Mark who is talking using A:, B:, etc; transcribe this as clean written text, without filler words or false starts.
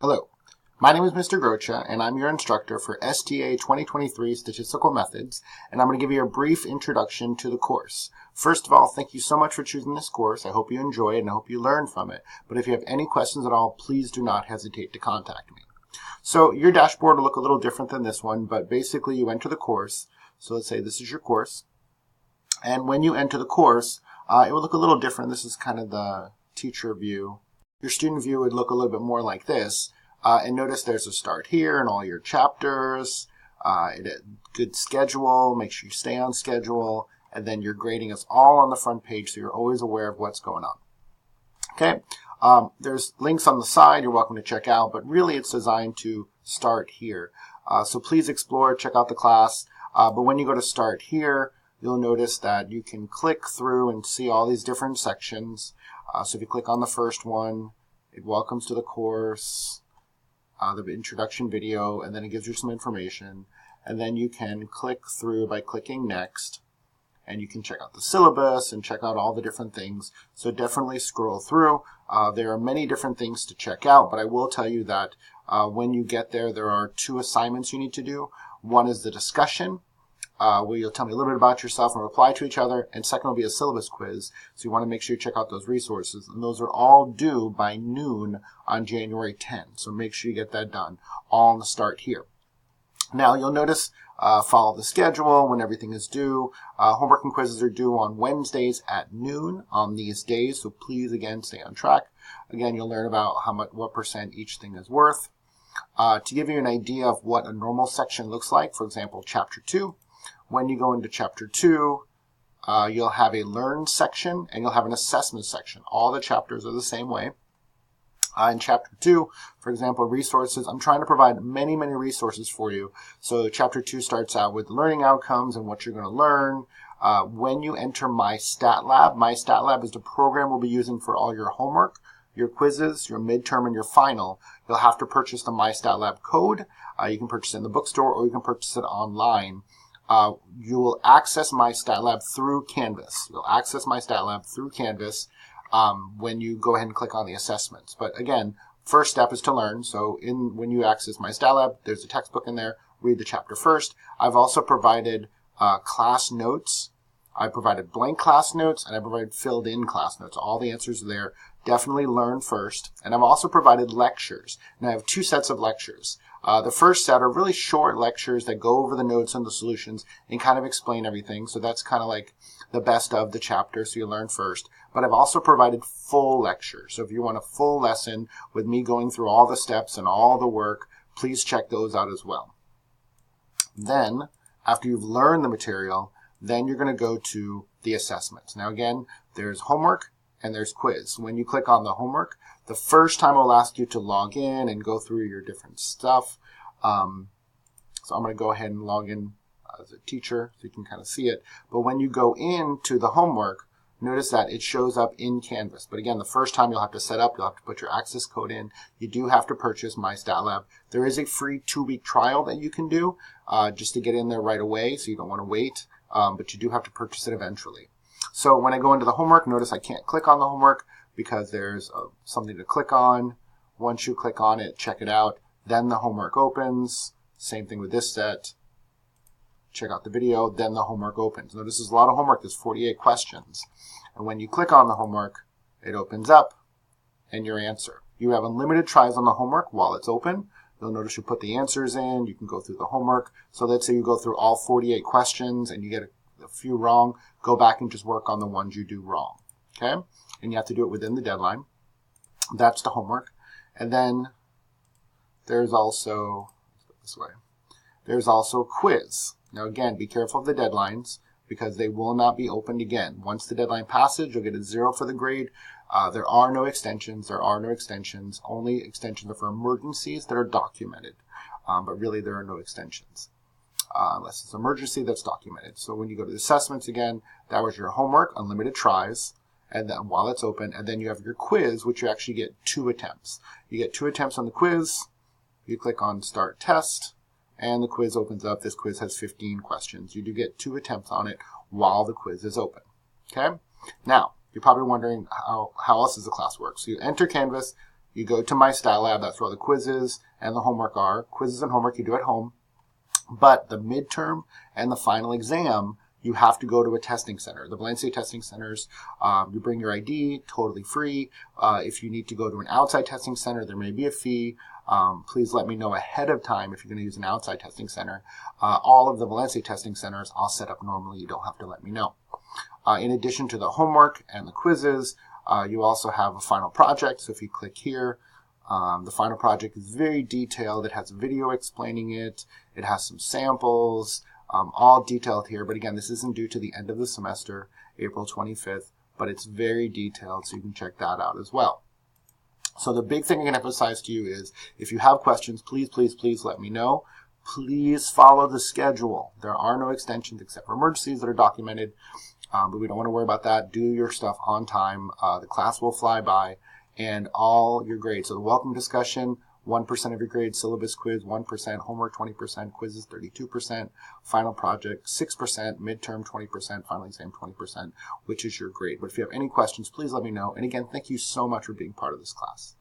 A: Hello, my name is Mr. Grocha, and I'm your instructor for STA2023 Statistical Methods, and I'm going to give you a brief introduction to the course. First of all, thank you so much for choosing this course. I hope you enjoy it and I hope you learn from it. But if you have any questions at all, please do not hesitate to contact me. So your dashboard will look a little different than this one, but basically you enter the course. So let's say this is your course. And when you enter the course, it will look a little different. This is kind of the teacher view. Your student view would look a little bit more like this. And notice there's a start here and all your chapters, good schedule, make sure you stay on schedule, and then your grading is all on the front page so you're always aware of what's going on. Okay, there's links on the side you're welcome to check out, but really it's designed to start here. So please explore, check out the class, but when you go to start here, you'll notice that you can click through and see all these different sections. So if you click on the first one, it welcomes to the course, the introduction video, and then it gives you some information. And then you can click through by clicking next, and you can check out the syllabus and check out all the different things. So definitely scroll through. There are many different things to check out, but I will tell you that when you get there, there are 2 assignments you need to do. One is the discussion, where you'll tell me a little bit about yourself and reply to each other, and second will be a syllabus quiz, so you want to make sure you check out those resources, and those are all due by noon on January 10, so make sure you get that done, all on the start here. Now you'll notice, follow the schedule when everything is due. Homework and quizzes are due on Wednesdays at noon on these days, so please again stay on track. Again, you'll learn about what percent each thing is worth. To give you an idea of what a normal section looks like, for example, Chapter 2, when you go into Chapter 2, you'll have a Learn section and you'll have an Assessment section. All the chapters are the same way. In Chapter 2, for example, resources, I'm trying to provide many resources for you. So Chapter 2 starts out with learning outcomes and what you're going to learn. When you enter My Stat Lab is the program we'll be using for all your homework, your quizzes, your midterm, and your final. You'll have to purchase the My Stat Lab code. You can purchase it in the bookstore or you can purchase it online. You will access My Stat Lab through Canvas. You'll access My Stat Lab through Canvas when you go ahead and click on the assessments. But again, first step is to learn. So when you access My Stat Lab, there's a textbook in there. Read the chapter first. I've also provided class notes. I provided blank class notes, and I provided filled-in class notes. All the answers are there. Definitely learn first. And I've also provided lectures. And I have 2 sets of lectures. The first set are really short lectures that go over the notes and the solutions and kind of explain everything. So that's kind of like the best of the chapter, so you learn first. But I've also provided full lectures. So if you want a full lesson with me going through all the steps and all the work, please check those out as well. Then, after you've learned the material, then you're going to go to the assessments. Now again, there's homework and there's quiz. When you click on the homework, the first time I'll ask you to log in and go through your different stuff. So I'm going to go ahead and log in as a teacher so you can kind of see it. But when you go into the homework, notice that it shows up in Canvas. But again, the first time you'll have to set up, you'll have to put your access code in. You do have to purchase My Stat Lab. There is a free 2-week trial that you can do just to get in there right away, so you don't want to wait. But you do have to purchase it eventually. So when I go into the homework, notice I can't click on the homework because there's something to click on. Once you click on it, check it out, then the homework opens. Same thing with this set. Check out the video, then the homework opens. Notice there's a lot of homework. There's 48 questions. And when you click on the homework, it opens up and your answer. You have unlimited tries on the homework while it's open. You'll notice you put the answers in. You can go through the homework. So let's say you go through all 48 questions and you get a few wrong. Go back and just work on the ones you do wrong. Okay? And you have to do it within the deadline. That's the homework. And then there's also, there's also a quiz. Now again, be careful of the deadlines because they will not be opened again. Once the deadline passes, you'll get a 0 for the grade. There are no extensions. Only extensions are for emergencies that are documented. But really, there are no extensions. Unless it's an emergency that's documented. So when you go to the assessments again, that was your homework, unlimited tries, and then while it's open, and then you have your quiz, which you actually get 2 attempts. You get 2 attempts on the quiz. You click on Start Test, and the quiz opens up. This quiz has 15 questions. You do get 2 attempts on it while the quiz is open. Okay? Now, you're probably wondering how else does the class work. So you enter Canvas, You go to My Stat Lab. That's where all the quizzes and the homework are. Quizzes and homework you do at home. But the midterm and the final exam, you have to go to a testing center. The Valencia testing centers, you bring your ID, totally free. If you need to go to an outside testing center, there may be a fee. Please let me know ahead of time if you're going to use an outside testing center. All of the Valencia testing centers I'll set up normally. You don't have to let me know. In addition to the homework and the quizzes, you also have a final project. So if you click here, the final project is very detailed. It has a video explaining it. It has some samples, all detailed here. But again, this isn't due to the end of the semester, April 25th, but it's very detailed, so you can check that out as well. So the big thing I can emphasize to you is if you have questions, please, please, please let me know. Please follow the schedule. There are no extensions except for emergencies that are documented, but we don't want to worry about that. Do your stuff on time. The class will fly by, and all your grades. So the welcome discussion, 1% of your grade, syllabus quiz, 1%, homework, 20%, quizzes, 32%, final project, 6%, midterm, 20%, final exam, 20%, which is your grade. But if you have any questions, please let me know. And again, thank you so much for being part of this class.